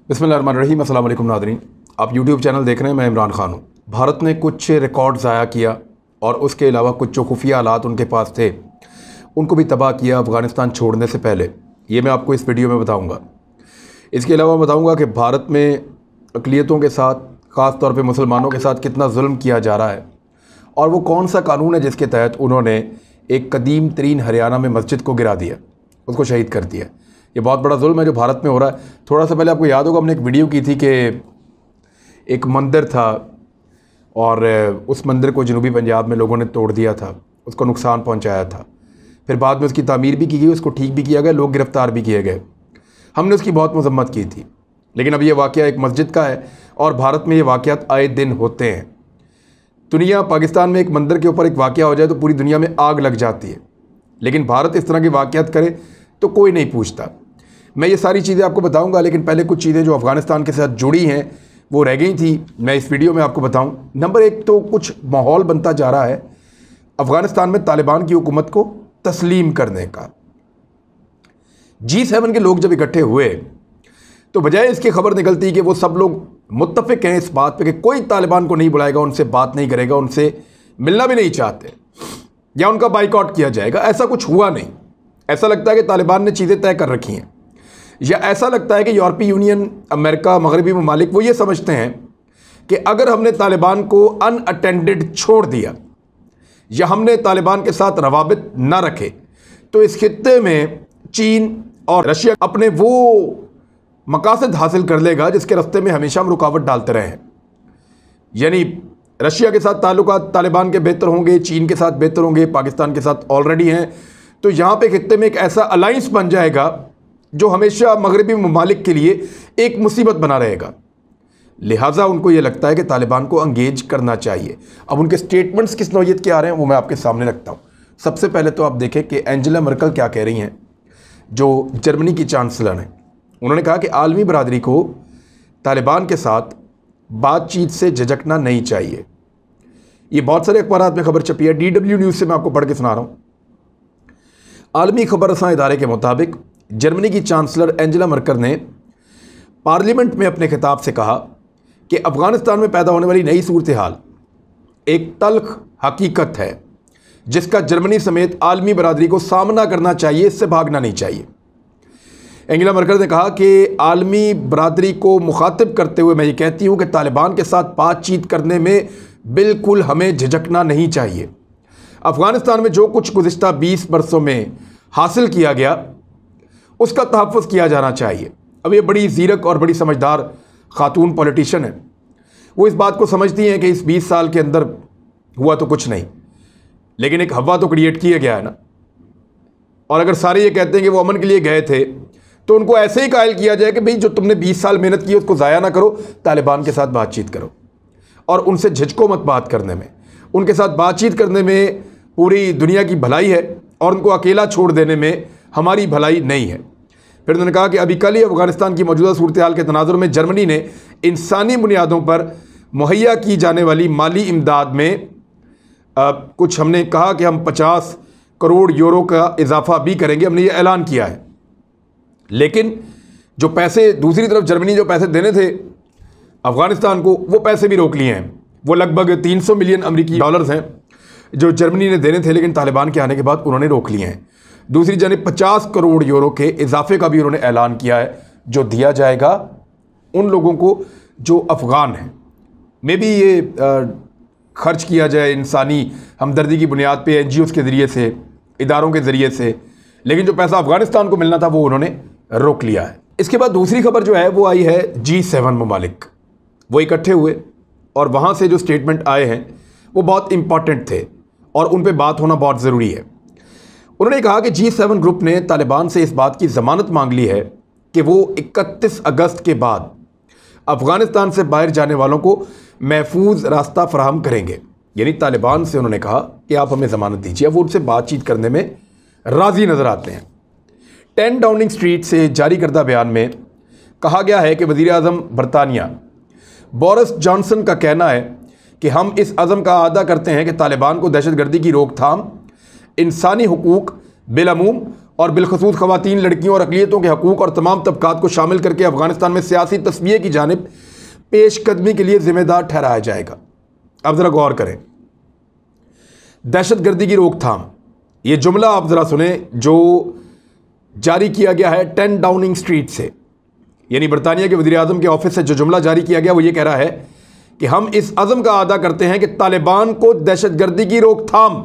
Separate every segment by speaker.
Speaker 1: बिस्मिल्लाहिर्रहमानिर्रहीम। अस्सलाम वालेकुम नाज़रीन, आप यूट्यूब चैनल देख रहे हैं। मैं इमरान खान हूँ। भारत ने कुछ रिकॉर्ड ज़ाया किया और उसके अलावा कुछ जो खुफिया हालात उनके पास थे उनको भी तबाह किया अफ़गानिस्तान छोड़ने से पहले। ये मैं आपको इस वीडियो में बताऊँगा। इसके अलावा बताऊँगा कि भारत में अक़लियतों के साथ, ख़ास तौर पर मुसलमानों के साथ कितना जुल्म किया जा रहा है और वो कौन सा कानून है जिसके तहत उन्होंने एक कदीम तरीन हरियाणा में मस्जिद को गिरा दिया, उसको शहीद कर दिया। ये बहुत बड़ा जुल्म है जो भारत में हो रहा है। थोड़ा सा पहले आपको याद होगा हमने एक वीडियो की थी कि एक मंदिर था और उस मंदिर को जनूबी पंजाब में लोगों ने तोड़ दिया था, उसको नुकसान पहुंचाया था। फिर बाद में उसकी तामीर भी की गई, उसको ठीक भी किया गया, लोग गिरफ़्तार भी किए गए। हमने उसकी बहुत मज़म्मत की थी। लेकिन अब ये वाक़या एक मस्जिद का है और भारत में ये वाक़यात आए दिन होते हैं। दुनिया, पाकिस्तान में एक मंदिर के ऊपर एक वाक़या हो जाए तो पूरी दुनिया में आग लग जाती है, लेकिन भारत इस तरह के वाक़यात करे तो कोई नहीं पूछता। मैं ये सारी चीज़ें आपको बताऊंगा, लेकिन पहले कुछ चीज़ें जो अफ़गानिस्तान के साथ जुड़ी हैं वो रह गई थी, मैं इस वीडियो में आपको बताऊं। नंबर एक, तो कुछ माहौल बनता जा रहा है अफ़गानिस्तान में तालिबान की हुकूमत को तस्लीम करने का। G7 के लोग जब इकट्ठे हुए तो बजाय इसकी खबर निकलती कि वो सब लोग मुत्तफ़िक हैं इस बात पे कि कोई तालिबान को नहीं बुलाएगा, उनसे बात नहीं करेगा, उनसे मिलना भी नहीं चाहते या उनका बाइकआउट किया जाएगा, ऐसा कुछ हुआ नहीं। ऐसा लगता है कि तालिबान ने चीज़ें तय कर रखी हैं, या ऐसा लगता है कि यूरोपीय यूनियन, अमेरिका, मगरबी ममालिक वो ये समझते हैं कि अगर हमने तालिबान को अनअटेंडेड छोड़ दिया या हमने तालिबान के साथ रवाबित ना रखे तो इस खित्ते में चीन और रशिया अपने वो मकासद हासिल कर लेगा जिसके रास्ते में हमेशा हम रुकावट डालते रहे हैं। यानी रशिया के साथ ताल्लुकात तालिबान के बेहतर होंगे, चीन के साथ बेहतर होंगे, पाकिस्तान के साथ ऑलरेडी हैं, तो यहाँ पे खित्ते में एक ऐसा अलाइंस बन जाएगा जो हमेशा मगरबी ममालिक के लिए एक मुसीबत बना रहेगा। लिहाजा उनको ये लगता है कि तालिबान को एंगेज करना चाहिए। अब उनके स्टेटमेंट्स किस नौयत के आ रहे हैं वो मैं आपके सामने रखता हूँ। सबसे पहले तो आप देखें कि एंजेला मर्केल क्या कह रही हैं, जो जर्मनी की चांसलर हैं। उन्होंने कहा कि आलमी बरादरी को तालिबान के साथ बातचीत से झिझकना नहीं चाहिए। ये बहुत सारे अखबार में खबर छपी है, DW न्यूज़ से मैं आपको पढ़ के सुना रहा हूँ। आलमी खबर रसां इदारे के मुताबिक जर्मनी की चांसलर एंजेला मर्केल ने पार्लियामेंट में अपने खिताब से कहा कि अफ़गानिस्तान में पैदा होने वाली नई सूरत हाल एक तल्ख हकीकत है जिसका जर्मनी समेत आलमी बरादरी को सामना करना चाहिए, इससे भागना नहीं चाहिए। एंजेला मर्केल ने कहा कि आलमी बरादरी को मुखातिब करते हुए मैं ये कहती हूँ कि तालिबान के साथ बातचीत करने में बिल्कुल हमें झिझकना नहीं चाहिए। अफ़गानिस्तान में जो कुछ गुज़िश्ता 20 बरसों में हासिल किया गया उसका तहफ़्फ़ुज़ किया जाना चाहिए। अब ये बड़ी ज़ीरक और बड़ी समझदार ख़ातून पॉलिटिशियन है, वो इस बात को समझती हैं कि इस 20 साल के अंदर हुआ तो कुछ नहीं, लेकिन एक हवा तो क्रिएट किया गया है ना। और अगर सारे ये कहते हैं कि वो अमन के लिए गए थे तो उनको ऐसे ही कायल किया जाए कि भाई जो तुमने 20 साल मेहनत की उसको ज़ाया ना करो, तालिबान के साथ बातचीत करो और उनसे झिझको मत बात करने में। उनके साथ बातचीत करने में पूरी दुनिया की भलाई है और उनको अकेला छोड़ देने में हमारी भलाई नहीं है। फिर उन्होंने कहा कि अभी कल ही अफ़गानिस्तान की मौजूदा सूरत हाल के तनाजुर में जर्मनी ने इंसानी बुनियादों पर मुहैया की जाने वाली माली इमदाद में कुछ हमने कहा कि हम 50 करोड़ यूरो का इजाफा भी करेंगे, हमने ये ऐलान किया है। लेकिन जो पैसे दूसरी तरफ जर्मनी जो पैसे देने थे अफ़गानिस्तान को, वो पैसे भी रोक लिए हैं। वो लगभग 300 मिलियन अमरीकी डॉलर्स हैं जो जर्मनी ने देने थे, लेकिन तालिबान के आने के बाद उन्होंने रोक लिए हैं। दूसरी जानिब 50 करोड़ यूरो के इजाफे का भी उन्होंने ऐलान किया है जो दिया जाएगा उन लोगों को जो अफ़गान हैं। मे भी ये खर्च किया जाए इंसानी हमदर्दी की बुनियाद पे, NGOs के ज़रिए से, इदारों के ज़रिए से, लेकिन जो पैसा अफ़गानिस्तान को मिलना था वो उन्होंने रोक लिया है। इसके बाद दूसरी खबर जो है वो आई है G7 ममालिक, वो इकट्ठे हुए और वहाँ से जो स्टेटमेंट आए हैं वो बहुत इंपॉर्टेंट थे और उन पर बात होना बहुत ज़रूरी है। उन्होंने कहा कि G7 ग्रुप ने तालिबान से इस बात की ज़मानत मांग ली है कि वो 31 अगस्त के बाद अफ़गानिस्तान से बाहर जाने वालों को महफूज रास्ता फराहम करेंगे। यानी तालिबान से उन्होंने कहा कि आप हमें ज़मानत दीजिए। वो उनसे बातचीत करने में राज़ी नज़र आते हैं। 10 डाउनिंग स्ट्रीट से जारी करदा बयान में कहा गया है कि वज़ीर आज़म बरतानिया बोरिस जॉनसन का कहना है कि हम इस अज़म का अदा करते हैं कि तालिबान को दहशतगर्दी की रोकथाम, इंसानी हुकूक, बिलअमूम और बिलखसूस ख़वातीन, लड़कियों और अक़लियतों के हकूक़ और तमाम तबकात को शामिल करके अफ़गानिस्तान में सियासी तस्वीर की जानिब पेशकदमी के लिए ज़िम्मेदार ठहराया जाएगा। अब ज़रा गौर करें, दहशतगर्दी की रोकथाम, ये जुमला आप ज़रा सुने जो जारी किया गया है 10 डाउनिंग स्ट्रीट से, यानी बरतानिया के वज़ीर आज़म के ऑफिस से जो जुमला जारी किया गया वो ये कह रहा है कि हम इस अज़म का अदा करते हैं कि तालिबान को दहशतगर्दी की रोकथाम।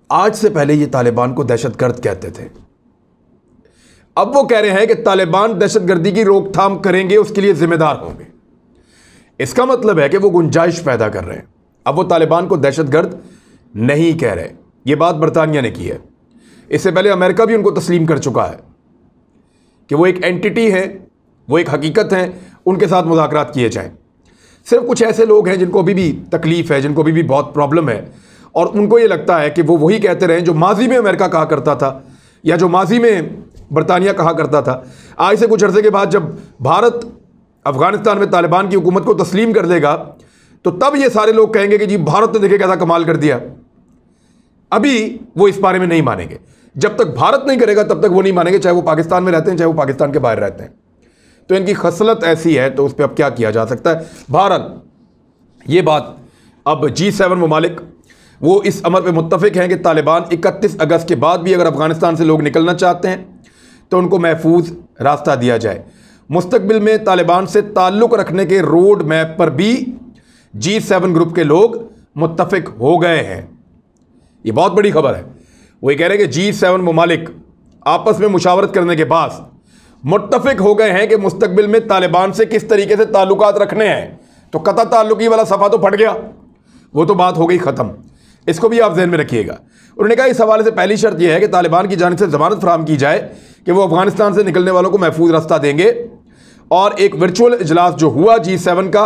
Speaker 1: आज से पहले ये तालिबान को दहशतगर्द कहते थे, अब वो कह रहे हैं कि तालिबान दहशतगर्दी की रोकथाम करेंगे, उसके लिए जिम्मेदार होंगे। इसका मतलब है कि वो गुंजाइश पैदा कर रहे हैं। अब वो तालिबान को दहशतगर्द नहीं कह रहे। ये बात बरतानिया ने की है। इससे पहले अमेरिका भी उनको तस्लीम कर चुका है कि वो एक एंटिटी है, वो एक हकीकत है, उनके साथ मुज़ाकरात किए जाएं। सिर्फ कुछ ऐसे लोग हैं जिनको अभी भी तकलीफ़ है, जिनको अभी भी बहुत प्रॉब्लम है, और उनको ये लगता है कि वो वही कहते रहें जो माजी में अमेरिका कहा करता था या जो माजी में बरतानिया कहा करता था। आज से कुछ अरसे के बाद जब भारत अफ़गानिस्तान में तालिबान की हुकूमत को तस्लीम कर देगा तो तब ये सारे लोग कहेंगे कि जी भारत ने देखे कैसा कमाल कर दिया। अभी वो इस बारे में नहीं मानेंगे। जब तक भारत नहीं करेगा तब तक वो नहीं मानेंगे, चाहे वो पाकिस्तान में रहते हैं, चाहे वो पाकिस्तान के बाहर रहते हैं। तो इनकी खसलत ऐसी है, तो उस पर अब क्या किया जा सकता है। बहरहाल ये बात अब G7 ममालिक वो इस अमर पे मुत्तफिक हैं कि तालिबान 31 अगस्त के बाद भी अगर अफ़गानिस्तान से लोग निकलना चाहते हैं तो उनको महफूज रास्ता दिया जाए। मुस्तकबिल में तालिबान से ताल्लुक़ रखने के रोड मैप पर भी G7 ग्रुप के लोग मुत्तफिक हो गए हैं। ये बहुत बड़ी खबर है। वो ये कह रहे हैं कि G7 ममालिक आपस में मुशावरत करने के बाद मुत्तफिक हो गए हैं कि मुस्तकबिल में तालिबान से किस तरीके से ताल्लुकात रखने हैं। तो कता ताल्लुकी वाला सफ़ा तो फट गया, वो तो बात हो गई ख़त्म। इसको भी आप ज़हन में रखिएगा। उन्होंने कहा इस हवाले से पहली शर्त यह है कि तालिबान की जानिब से ज़मानत फराहम की जाए कि वो अफ़गानिस्तान से निकलने वालों को महफूज रास्ता देंगे। और एक वर्चुअल इजलास जो हुआ G7 का,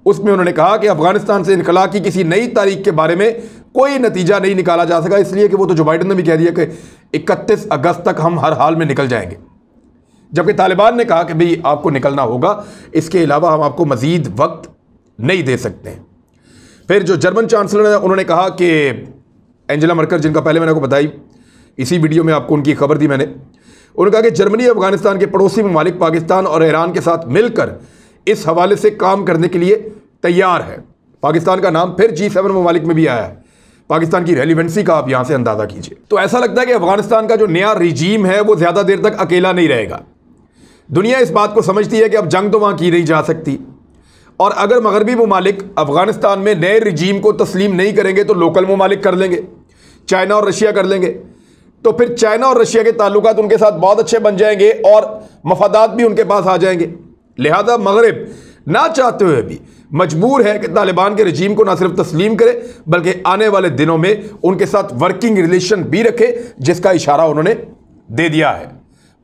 Speaker 1: उसमें उन्होंने कहा कि अफ़गानिस्तान से इनखला की किसी नई तारीख के बारे में कोई नतीजा नहीं निकाला जा सका, इसलिए कि वो तो जो बाइडन ने भी कह दिया कि 31 अगस्त तक हम हर हाल में निकल जाएंगे, जबकि तालिबान ने कहा कि भाई आपको निकलना होगा, इसके अलावा हम आपको मज़ीद वक्त नहीं दे सकते हैं। फिर जो जर्मन चांसलर है उन्होंने कहा कि एंजेला मर्केल, जिनका पहले मैंने आपको बताई, इसी वीडियो में आपको उनकी खबर दी मैंने, उन्होंने कहा कि जर्मनी अफ़गानिस्तान के पड़ोसी ममालिक पाकिस्तान और ईरान के साथ मिलकर इस हवाले से काम करने के लिए तैयार है। पाकिस्तान का नाम फिर G7 ममालिक में भी आया है। पाकिस्तान की रेलिवेंसी का आप यहाँ से अंदाज़ा कीजिए। तो ऐसा लगता है कि अफ़गानिस्तान का जो नया रिजीम है वो ज़्यादा देर तक अकेला नहीं रहेगा। दुनिया इस बात को समझती है कि अब जंग तो वहाँ की नहीं जा सकती, और अगर मगरबी ममालिक अफ़गानिस्तान में नए रिजीम को तस्लीम नहीं करेंगे तो लोकल ममालिक कर लेंगे, चाइना और रशिया कर लेंगे। तो फिर चाइना और रशिया के ताल्लुकात उनके साथ बहुत अच्छे बन जाएंगे और मफादात भी उनके पास आ जाएंगे। लिहाजा मगरब ना चाहते हुए भी मजबूर है कि तालिबान के रजीम को ना सिर्फ तस्लीम करे बल्कि आने वाले दिनों में उनके साथ वर्किंग रिलेशन भी रखे, जिसका इशारा उन्होंने दे दिया है।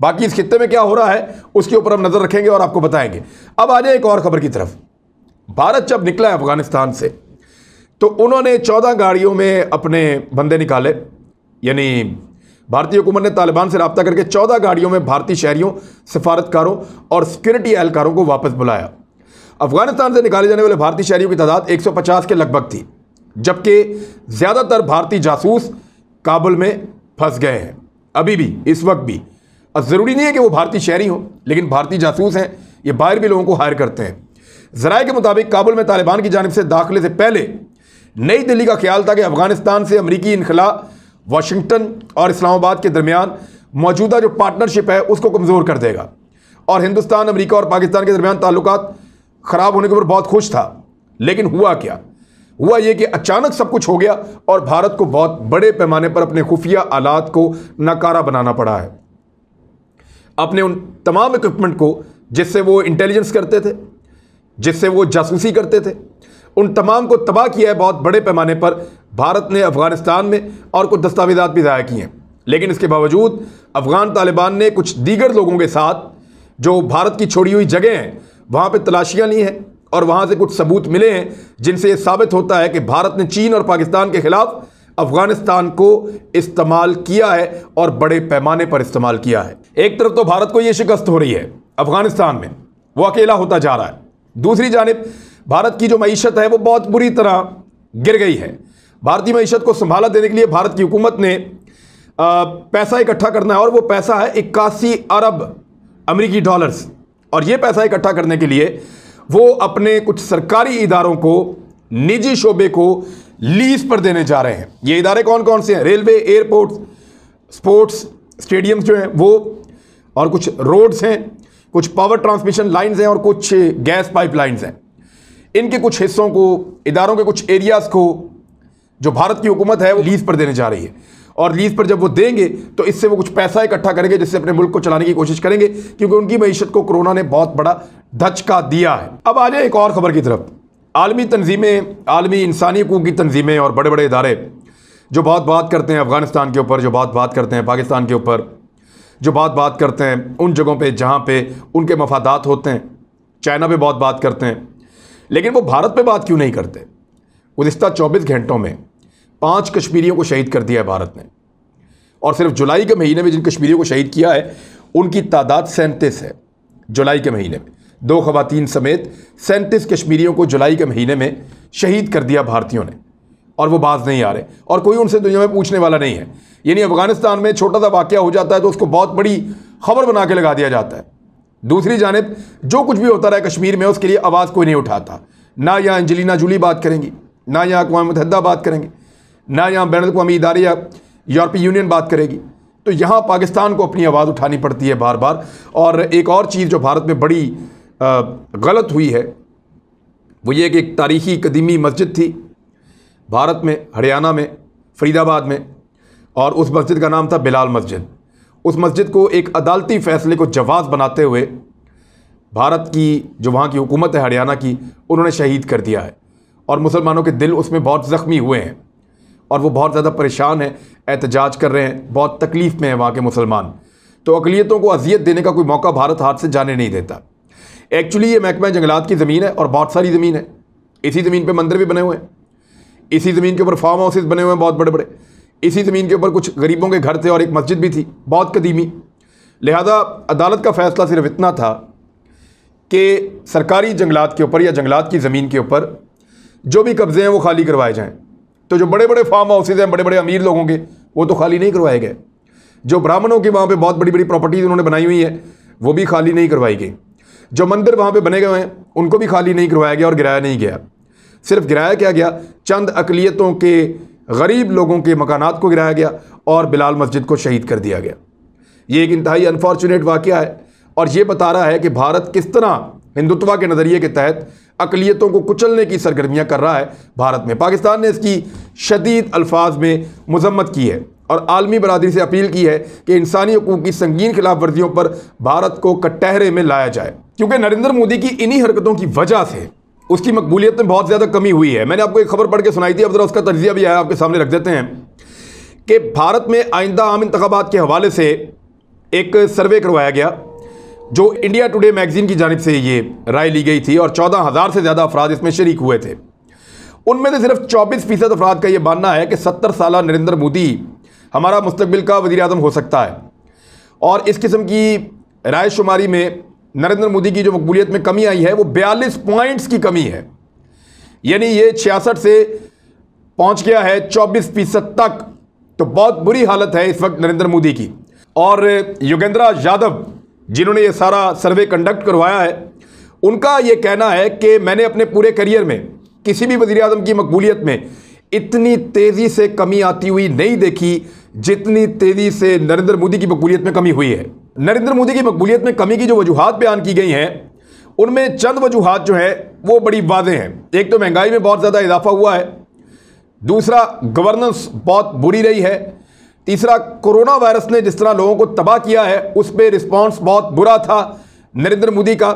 Speaker 1: बाकी इस खित्ते में क्या हो रहा है उसके ऊपर हम नज़र रखेंगे और आपको बताएंगे। अब आ जाए एक और खबर की तरफ। भारत जब निकला है अफ़गानिस्तान से तो उन्होंने 14 गाड़ियों में अपने बंदे निकाले, यानी भारतीय हुकूमत ने तालिबान से रब्ता करके 14 गाड़ियों में भारतीय शहरियों, सफारतकारों और सिक्योरिटी एहलकारों को वापस बुलाया। अफ़गानिस्तान से निकाले जाने वाले भारतीय शहरियों की तादाद 150 के लगभग थी, जबकि ज़्यादातर भारतीय जासूस काबुल में फंस गए हैं अभी भी, इस वक्त भी। अब ज़रूरी नहीं है कि वो भारतीय शहरी हों, लेकिन भारतीय जासूस हैं, ये बाहर भी लोगों को हायर करते हैं। ज़राए के मुताबिक काबुल में तालिबान की जानिब से दाखिले से पहले नई दिल्ली का ख्याल था कि अफ़गानिस्तान से अमरीकी इनखला वाशिंगटन और इस्लामाबाद के दरमियान मौजूदा जो पार्टनरशिप है उसको कमज़ोर कर देगा, और हिंदुस्तान, अमरीका और पाकिस्तान के दरमियान ताल्लुकात ख़राब होने के ऊपर बहुत खुश था। लेकिन हुआ क्या? हुआ ये कि अचानक सब कुछ हो गया और भारत को बहुत बड़े पैमाने पर अपने खुफिया आलात को नाकारा बनाना पड़ा है। अपने उन तमाम इक्विपमेंट को जिससे वो इंटेलिजेंस करते थे, जिससे वो जासूसी करते थे, उन तमाम को तबाह किया है बहुत बड़े पैमाने पर भारत ने अफ़गानिस्तान में, और कुछ दस्तावेज़ात भी ज़ाया किए हैं। लेकिन इसके बावजूद अफ़गान तालिबान ने कुछ दीगर लोगों के साथ जो भारत की छोड़ी हुई जगह हैं वहाँ पे तलाशियाँ ली हैं और वहाँ से कुछ सबूत मिले हैं जिनसे ये साबित होता है कि भारत ने चीन और पाकिस्तान के खिलाफ अफ़गानिस्तान को इस्तेमाल किया है और बड़े पैमाने पर इस्तेमाल किया है। एक तरफ तो भारत को ये शिकस्त हो रही है अफ़गानिस्तान में, वो अकेला होता जा रहा है। दूसरी जानिब भारत की जो मईशत है वो बहुत बुरी तरह गिर गई है। भारतीय मईशत को संभाला देने के लिए भारत की हुकूमत ने पैसा इकट्ठा करना है और वो पैसा है 81 अरब अमेरिकी डॉलर्स। और ये पैसा इकट्ठा करने के लिए वो अपने कुछ सरकारी इदारों को, निजी शोबे को लीज पर देने जा रहे हैं। ये इदारे कौन कौन से हैं? रेलवे, एयरपोर्ट, स्पोर्ट्स स्टेडियम्स जो हैं वो, और कुछ रोड्स हैं, कुछ पावर ट्रांसमिशन लाइंस हैं और कुछ गैस पाइपलाइंस हैं। इनके कुछ हिस्सों को, इदारों के कुछ एरियाज़ को जो भारत की हुकूमत है वो लीज पर देने जा रही है। और लीज पर जब वो देंगे तो इससे वो कुछ पैसा इकट्ठा करेंगे जिससे अपने मुल्क को चलाने की कोशिश करेंगे, क्योंकि उनकी मईशत को कोरोना ने बहुत बड़ा धचका दिया है। अब आ जाए एक और खबर की तरफ। आलमी तंजीमें, आलमी इंसानी हकूक़ की तंजीमें और बड़े बड़े इदारे जो बहुत बात करते हैं अफ़गानिस्तान के ऊपर, जो बात करते हैं पाकिस्तान के ऊपर, जो बात करते हैं उन जगहों पे जहाँ पे उनके मफादात होते हैं, चाइना पे बहुत बात करते हैं, लेकिन वो भारत पे बात क्यों नहीं करते? गुज़िस्ता 24 घंटों में 5 कश्मीरियों को शहीद कर दिया है भारत ने, और सिर्फ जुलाई के महीने में जिन कश्मीरियों को शहीद किया है उनकी तादाद 37 है। जुलाई के महीने में 2 ख़वातीन समेत 37 कश्मीरियों को जुलाई के महीने में शहीद कर दिया भारतीयों ने, और वो बाज नहीं आ रहे और कोई उनसे दुनिया में पूछने वाला नहीं है। यानी अफ़गानिस्तान में छोटा सा वाक़या हो जाता है तो उसको बहुत बड़ी खबर बना के लगा दिया जाता है। दूसरी जानिब जो कुछ भी होता रहा कश्मीर में उसके लिए आवाज़ कोई नहीं उठाता। ना यहाँ एंजेलिना जूली बात करेंगी, ना यहाँ अक़वाम मुत्तहिदा बात करेंगे, ना यहाँ बैनुल अक़वामी इदारे या यूरोपीय यूनियन बात करेगी। तो यहाँ पाकिस्तान को अपनी आवाज़ उठानी पड़ती है बार बार। और एक और चीज़ जो भारत में बड़ी गलत हुई है वो ये कि एक तारीख़ी कदीमी मस्जिद थी भारत में, हरियाणा में, फरीदाबाद में, और उस मस्जिद का नाम था बिलाल मस्जिद। उस मस्जिद को एक अदालती फ़ैसले को जवाज़ बनाते हुए भारत की जो वहाँ की हुकूमत है हरियाणा की, उन्होंने शहीद कर दिया है। और मुसलमानों के दिल उसमें बहुत ज़ख्मी हुए हैं और वो बहुत ज़्यादा परेशान हैं, एहतजाज कर रहे हैं, बहुत तकलीफ़ में हैं वहाँ के मुसलमान। तो अक़लियतों को अजियत देने का कोई मौका भारत हाथ से जाने नहीं देता। एक्चुअली ये महकमा जंगलात की ज़मीन है और बहुत सारी ज़मीन है। इसी ज़मीन पर मंदिर भी बने हुए हैं, इसी ज़मीन के ऊपर फार्म हाउसेस बने हुए हैं बहुत बड़े बड़े, इसी ज़मीन के ऊपर कुछ गरीबों के घर थे और एक मस्जिद भी थी बहुत कदीमी। लिहाजा अदालत का फ़ैसला सिर्फ इतना था कि सरकारी जंगलात के ऊपर या जंगलात की ज़मीन के ऊपर जो भी कब्ज़े हैं वो खाली करवाए जाएँ। तो जो बड़े बड़े फार्म हाउसेज हैं बड़े बड़े अमीर लोगों के, वो तो खाली नहीं करवाए गए। जो ब्राह्मणों की वहाँ पे बहुत बड़ी बड़ी प्रॉपर्टीज़ उन्होंने बनाई हुई है वो भी खाली नहीं करवाई गई। जो मंदिर वहाँ पे बने गए हैं उनको भी खाली नहीं करवाया गया और गिराया नहीं गया। सिर्फ गिराया क्या गया, चंद अक़लियतों के गरीब लोगों के मकानात को गिराया गया और बिलाल मस्जिद को शहीद कर दिया गया। ये एक इंतहाई अनफॉर्चुनेट वाक़या है और ये बता रहा है कि भारत किस तरह हिंदुत्व के नज़रिए के तहत अक़लियतों को कुचलने की सरगर्मियाँ कर रहा है भारत में। पाकिस्तान ने इसकी शदीद अल्फाज में मज़म्मत की है और आलमी बरादरी से अपील की है कि इंसानी हकूक़ की संगीन खिलाफ वर्जियों पर भारत को कटहरे में लाया जाए, क्योंकि नरेंद्र मोदी की इन्हीं हरकतों की वजह से उसकी मकबूलियत में बहुत ज़्यादा कमी हुई है। मैंने आपको एक खबर पढ़ के सुनाई थी, अब जरा उसका तज्ज़िया भी है आपके सामने रख देते हैं कि भारत में आइंदा आम इंतखाबात के हवाले से एक सर्वे करवाया गया जो इंडिया टुडे मैगज़ीन की जानिब से ये राय ली गई थी और 14,000 से ज़्यादा अफराद इसमें शरीक हुए थे। उनमें से सिर्फ 24% अफराद का ये मानना है कि 70 साला नरेंद्र मोदी हमारा मुस्तकबिल का वज़ीर आज़म हो सकता है। और इस किस्म की राय शुमारी में नरेंद्र मोदी की जो मकबूलियत में कमी आई है वो 42 पॉइंट्स की कमी है। यानी ये 66 से पहुंच गया है 24% तक। तो बहुत बुरी हालत है इस वक्त नरेंद्र मोदी की। और योगेंद्र यादव जिन्होंने ये सारा सर्वे कंडक्ट करवाया है, उनका ये कहना है कि मैंने अपने पूरे करियर में किसी भी वज़ीर आज़म की मकबूलियत में इतनी तेज़ी से कमी आती हुई नहीं देखी जितनी तेज़ी से नरेंद्र मोदी की मकबूलियत में कमी हुई है। नरेंद्र मोदी की मकबूलियत में कमी की जो वजूहात बयान की गई हैं उनमें चंद वजूहात जो है वो बड़ी वाज़ेह हैं। एक तो महंगाई में बहुत ज़्यादा इजाफा हुआ है, दूसरा गवर्नेंस बहुत बुरी रही है, तीसरा कोरोना वायरस ने जिस तरह लोगों को तबाह किया है उस पर रिस्पॉन्स बहुत बुरा था नरेंद्र मोदी का,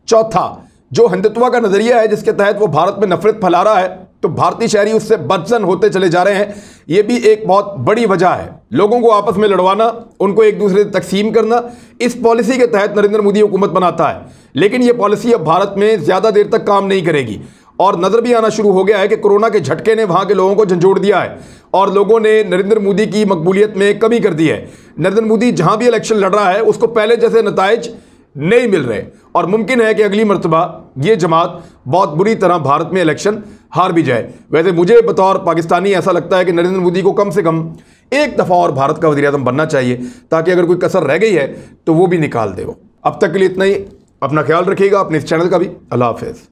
Speaker 1: चौथा जो हिंदुत्व का नज़रिया है जिसके तहत वो भारत में नफरत फैला रहा है तो भारतीय शहरी उससे बदसन होते चले जा रहे हैं, ये भी एक बहुत बड़ी वजह है। लोगों को आपस में लड़वाना, उनको एक दूसरे से तकसीम करना, इस पॉलिसी के तहत नरेंद्र मोदी हुकूमत बनाता है। लेकिन ये पॉलिसी अब भारत में ज़्यादा देर तक काम नहीं करेगी और नज़र भी आना शुरू हो गया है कि कोरोना के झटके ने वहाँ के लोगों को झंझोड़ दिया है और लोगों ने नरेंद्र मोदी की मकबूलियत में कमी कर दी है। नरेंद्र मोदी जहाँ भी इलेक्शन लड़ रहा है उसको पहले जैसे नताइज नहीं मिल रहे और मुमकिन है कि अगली मर्तबा ये जमात बहुत बुरी तरह भारत में इलेक्शन हार भी जाए। वैसे मुझे बतौर पाकिस्तानी ऐसा लगता है कि नरेंद्र मोदी को कम से कम एक दफ़ा और भारत का वज़ीर-ए-आज़म बनना चाहिए, ताकि अगर कोई कसर रह गई है तो वो भी निकाल दे वो। अब तक के लिए इतना ही। अपना ख्याल रखिएगा, अपने इस चैनल का भी। अल्लाह हाफ़िज़।